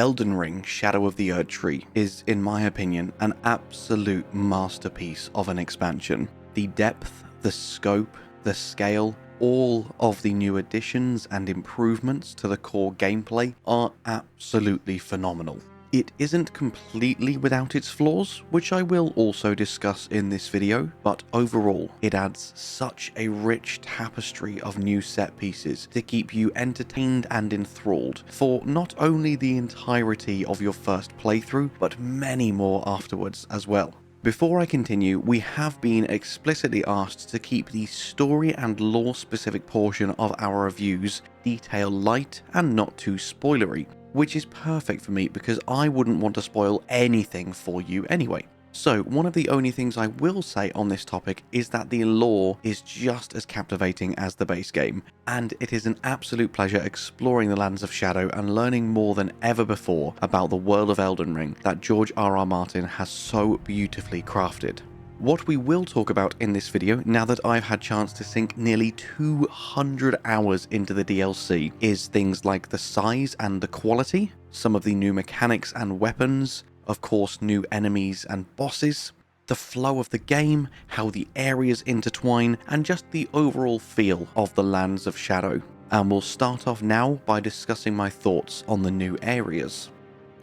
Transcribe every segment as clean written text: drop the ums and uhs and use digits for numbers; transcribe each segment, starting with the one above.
Elden Ring Shadow of the Erdtree is, in my opinion, an absolute masterpiece of an expansion. The depth, the scope, the scale, all of the new additions and improvements to the core gameplay are absolutely phenomenal. It isn't completely without its flaws, which I will also discuss in this video, but overall it adds such a rich tapestry of new set pieces to keep you entertained and enthralled for not only the entirety of your first playthrough, but many more afterwards as well. Before I continue, we have been explicitly asked to keep the story and lore specific portion of our reviews detail light and not too spoilery, which is perfect for me because I wouldn't want to spoil anything for you anyway. So one of the only things I will say on this topic is that the lore is just as captivating as the base game, and it is an absolute pleasure exploring the lands of Shadow and learning more than ever before about the world of Elden Ring that George R.R. Martin has so beautifully crafted. What we will talk about in this video, now that I've had chance to sink nearly 200 hours into the DLC, is things like the size and the quality, some of the new mechanics and weapons, of course new enemies and bosses, the flow of the game, how the areas intertwine, and just the overall feel of the lands of Shadow. And we'll start off now by discussing my thoughts on the new areas.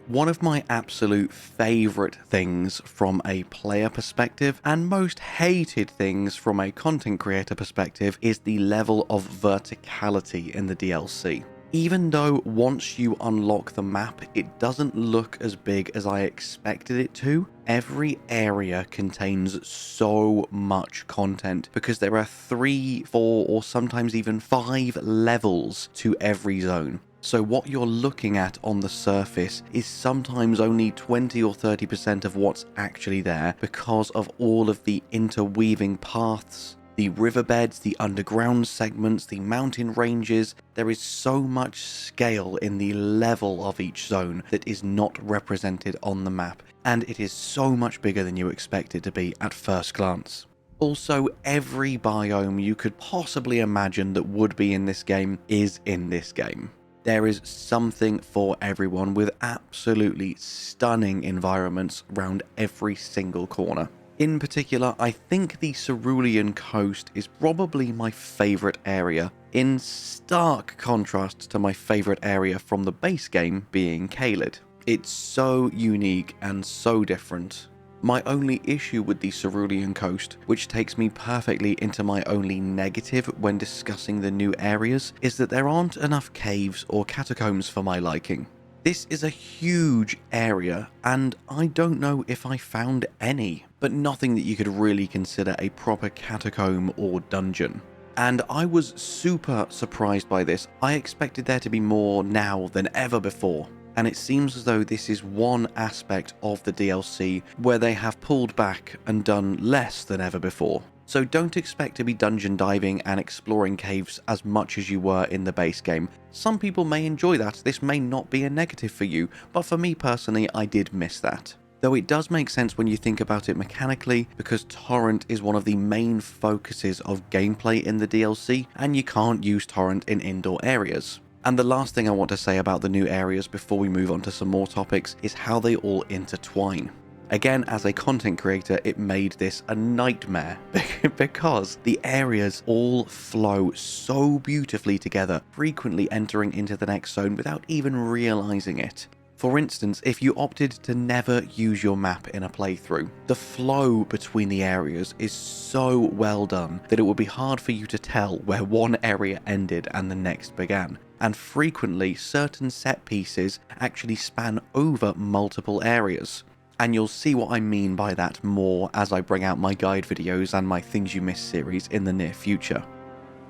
One of my absolute favourite things from a player perspective, and most hated things from a content creator perspective, is the level of verticality in the DLC. Even though once you unlock the map, it doesn't look as big as I expected it to, every area contains so much content because there are 3, 4, or sometimes even 5 levels to every zone. So what you're looking at on the surface is sometimes only 20 or 30% of what's actually there because of all of the interweaving paths, the riverbeds, the underground segments, the mountain ranges. There is so much scale in the level of each zone that is not represented on the map, and it is so much bigger than you expect it to be at first glance. Also, every biome you could possibly imagine that would be in this game is in this game. There is something for everyone with absolutely stunning environments around every single corner. In particular, I think the Cerulean Coast is probably my favourite area, in stark contrast to my favourite area from the base game being Caelid. It's so unique and so different. My only issue with the Cerulean Coast, which takes me perfectly into my only negative when discussing the new areas, is that there aren't enough caves or catacombs for my liking. This is a huge area, and I don't know if I found any, but nothing that you could really consider a proper catacomb or dungeon. And I was super surprised by this. I expected there to be more now than ever before. And it seems as though this is one aspect of the DLC where they have pulled back and done less than ever before. So don't expect to be dungeon diving and exploring caves as much as you were in the base game. Some people may enjoy that, this may not be a negative for you, but for me personally I did miss that. Though it does make sense when you think about it mechanically, because Torrent is one of the main focuses of gameplay in the DLC, and you can't use Torrent in indoor areas. And the last thing I want to say about the new areas before we move on to some more topics is how they all intertwine. Again, as a content creator, it made this a nightmare because the areas all flow so beautifully together, frequently entering into the next zone without even realizing it. For instance, if you opted to never use your map in a playthrough, the flow between the areas is so well done that it would be hard for you to tell where one area ended and the next began. And frequently, certain set pieces actually span over multiple areas. And you'll see what I mean by that more as I bring out my guide videos and my Things You Missed series in the near future.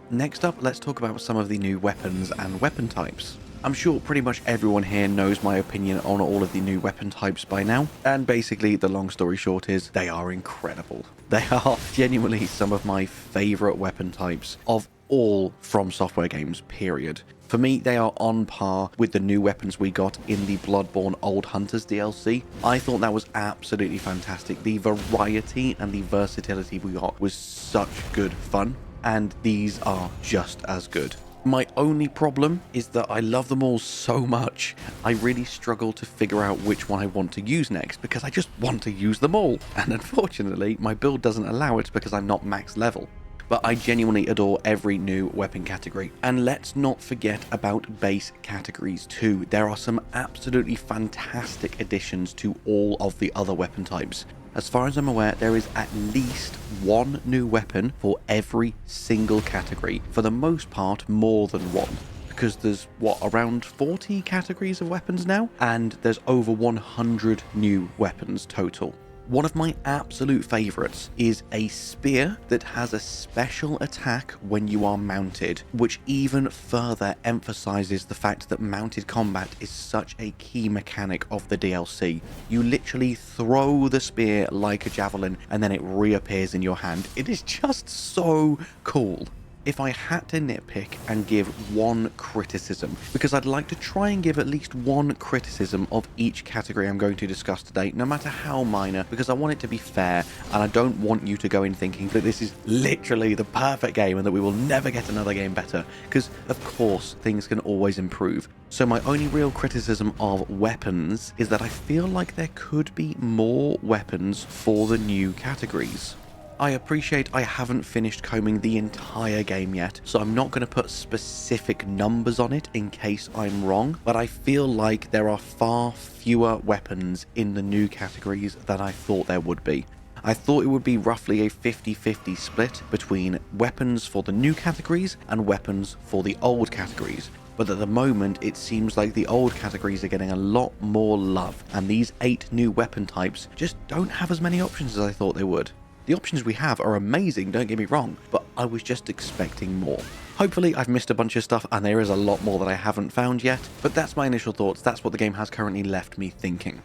Next up, let's talk about some of the new weapons and weapon types. I'm sure pretty much everyone here knows my opinion on all of the new weapon types by now, and basically the long story short is they are incredible. They are genuinely some of my favourite weapon types of all From Software games, period. For me, they are on par with the new weapons we got in the Bloodborne Old Hunters DLC. I thought that was absolutely fantastic. The variety and the versatility we got was such good fun, and these are just as good. My only problem is that I love them all so much, I really struggle to figure out which one I want to use next because I just want to use them all. And unfortunately, my build doesn't allow it because I'm not max level. But I genuinely adore every new weapon category. And let's not forget about base categories too. There are some absolutely fantastic additions to all of the other weapon types. As far as I'm aware, there is at least one new weapon for every single category. For the most part, more than one. Because there's, what, around 40 categories of weapons now? And there's over 100 new weapons total. One of my absolute favourites is a spear that has a special attack when you are mounted, which even further emphasises the fact that mounted combat is such a key mechanic of the DLC. You literally throw the spear like a javelin and then it reappears in your hand. It is just so cool. If I had to nitpick and give one criticism, because I'd like to try and give at least one criticism of each category I'm going to discuss today, no matter how minor, because I want it to be fair, and I don't want you to go in thinking that this is literally the perfect game and that we will never get another game better, because of course things can always improve. So my only real criticism of weapons is that I feel like there could be more weapons for the new categories. I appreciate I haven't finished combing the entire game yet, so I'm not going to put specific numbers on it in case I'm wrong, but I feel like there are far fewer weapons in the new categories than I thought there would be. I thought it would be roughly a 50-50 split between weapons for the new categories and weapons for the old categories. But at the moment, it seems like the old categories are getting a lot more love, and these 8 new weapon types just don't have as many options as I thought they would. The options we have are amazing, don't get me wrong, but I was just expecting more. Hopefully I've missed a bunch of stuff and there is a lot more that I haven't found yet, but that's my initial thoughts, that's what the game has currently left me thinking.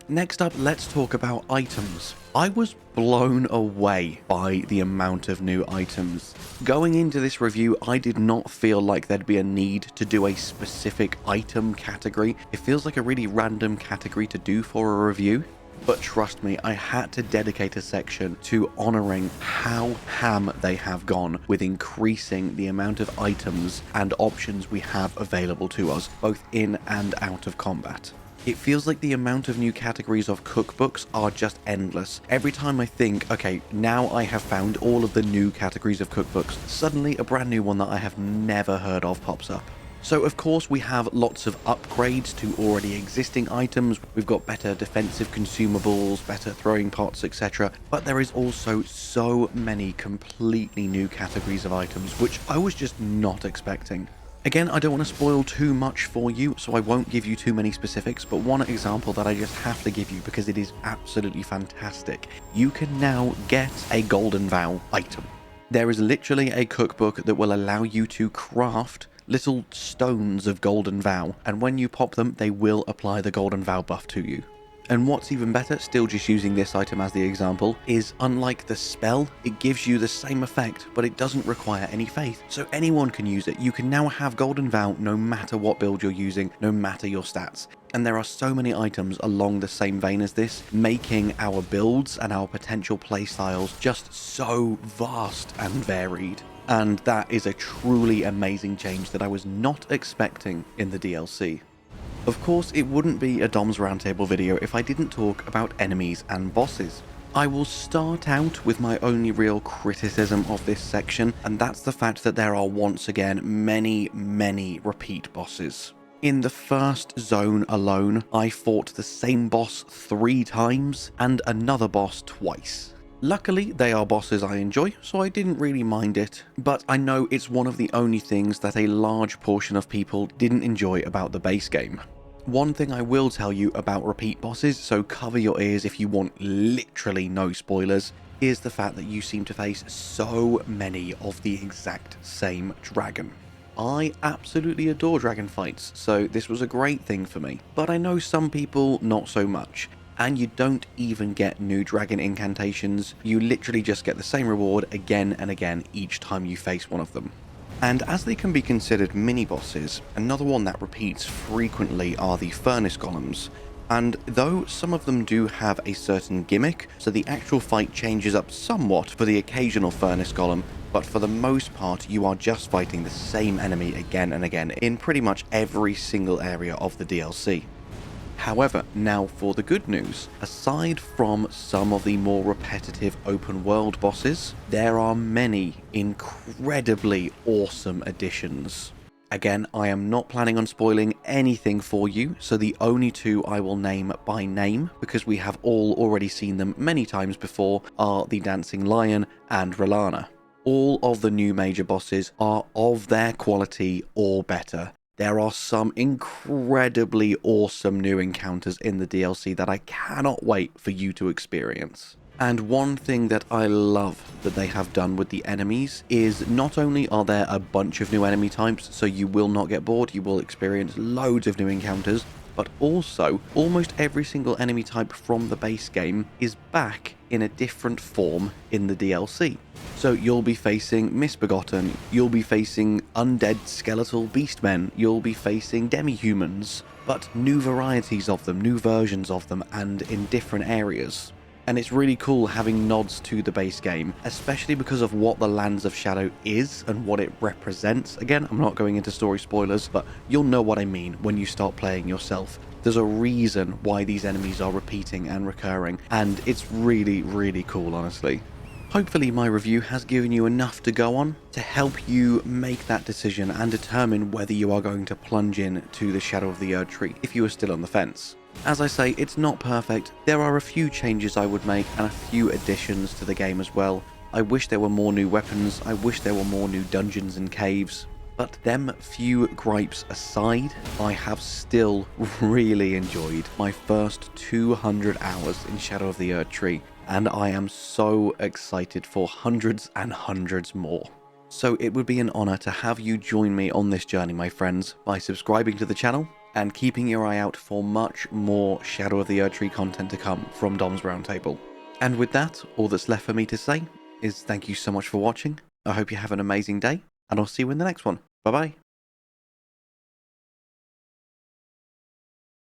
Next up, let's talk about items. I was blown away by the amount of new items. Going into this review, I did not feel like there'd be a need to do a specific item category. It feels like a really random category to do for a review. But trust me, I had to dedicate a section to honouring how ham they have gone with increasing the amount of items and options we have available to us, both in and out of combat. It feels like the amount of new categories of cookbooks are just endless. Every time I think, okay, now I have found all of the new categories of cookbooks, suddenly a brand new one that I have never heard of pops up. So of course we have lots of upgrades to already existing items, we've got better defensive consumables, better throwing pots, etc. But there is also so many completely new categories of items, which I was just not expecting. Again, I don't want to spoil too much for you, so I won't give you too many specifics, but one example that I just have to give you because it is absolutely fantastic. You can now get a Golden Vow item. There is literally a cookbook that will allow you to craft little stones of Golden Vow, and when you pop them, they will apply the Golden Vow buff to you. And what's even better, still just using this item as the example, is unlike the spell, it gives you the same effect, but it doesn't require any faith. So anyone can use it. You can now have Golden Vow no matter what build you're using, no matter your stats. And there are so many items along the same vein as this, making our builds and our potential playstyles just so vast and varied. And that is a truly amazing change that I was not expecting in the DLC. Of course, it wouldn't be a Dom's Roundtable video if I didn't talk about enemies and bosses. I will start out with my only real criticism of this section, and that's the fact that there are once again many repeat bosses. In the first zone alone, I fought the same boss 3 times and another boss twice. Luckily, they are bosses I enjoy, so I didn't really mind it, but I know it's one of the only things that a large portion of people didn't enjoy about the base game. One thing I will tell you about repeat bosses, so cover your ears if you want literally no spoilers, is the fact that you seem to face so many of the exact same dragon. I absolutely adore dragon fights, so this was a great thing for me, but I know some people not so much. And you don't even get new dragon incantations, you literally just get the same reward again and again each time you face one of them. And as they can be considered mini-bosses, another one that repeats frequently are the furnace golems. And though some of them do have a certain gimmick, so the actual fight changes up somewhat for the occasional furnace golem, but for the most part you are just fighting the same enemy again and again in pretty much every single area of the DLC. However, now for the good news. Aside from some of the more repetitive open world bosses, there are many incredibly awesome additions. Again, I am not planning on spoiling anything for you, so the only two I will name by name, because we have all already seen them many times before, are the Dancing Lion and Relana. All of the new major bosses are of their quality or better. There are some incredibly awesome new encounters in the DLC that I cannot wait for you to experience. And one thing that I love that they have done with the enemies is not only are there a bunch of new enemy types, so you will not get bored, you will experience loads of new encounters, but also almost every single enemy type from the base game is back in a different form in the DLC. So you'll be facing Misbegotten, you'll be facing undead skeletal beastmen, you'll be facing demi-humans, but new varieties of them, new versions of them, and in different areas. And it's really cool having nods to the base game, especially because of what the Lands of Shadow is and what it represents. Again, I'm not going into story spoilers, but you'll know what I mean when you start playing yourself. There's a reason why these enemies are repeating and recurring, and it's really, really cool, honestly. Hopefully my review has given you enough to go on to help you make that decision and determine whether you are going to plunge in to the Shadow of the Erdtree if you are still on the fence. As I say, it's not perfect. There are a few changes I would make and a few additions to the game as well. I wish there were more new weapons, I wish there were more new dungeons and caves, but them few gripes aside, I have still really enjoyed my first 200 hours in Shadow of the Erdtree, and I am so excited for hundreds and hundreds more. So it would be an honour to have you join me on this journey, my friends, by subscribing to the channel and keeping your eye out for much more Shadow of the Erdtree content to come from Dom's Roundtable. And with that, all that's left for me to say is thank you so much for watching. I hope you have an amazing day, and I'll see you in the next one. Bye bye.